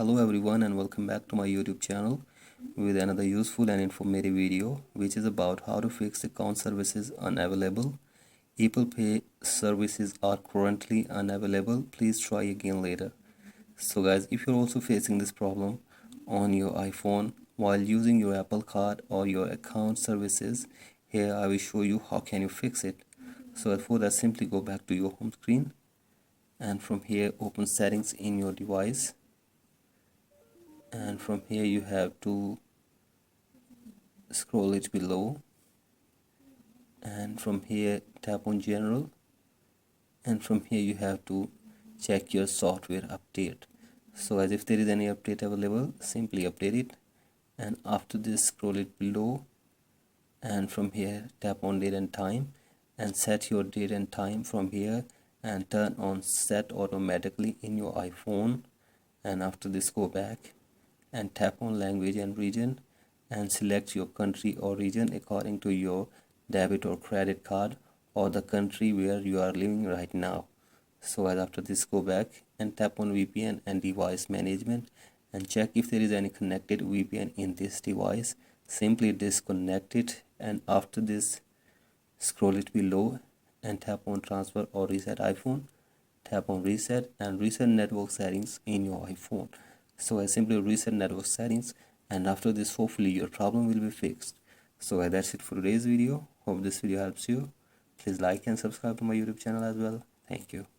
Hello everyone and welcome back to my YouTube channel with another useful and informative video which is about how to fix account services unavailable. Apple Pay services are currently unavailable. Please try again later. So guys, if you're also facing this problem on your iPhone while using your Apple Card or your account services, here I will show you how can you fix it. So for that, simply go back to your home screen and from here open settings in your device. And from here you have to scroll it below, and from here tap on general, and from here you have to check your software update. So as if there is any update available, simply update it, and after this scroll it below, and from here tap on date and time and set your date and time from here and turn on set automatically in your iPhone. And after this go back and tap on language and region and select your country or region according to your debit or credit card or the country where you are living right now. So as after this go back and tap on VPN and device management and check if there is any connected VPN in this device. Simply disconnect it, and after this scroll it below and tap on transfer or reset iPhone. Tap on reset and reset network settings in your iPhone. So I simply reset network settings, and after this hopefully your problem will be fixed. So that's it for today's video. Hope this video helps you. Please like and subscribe to my YouTube channel as well. Thank you.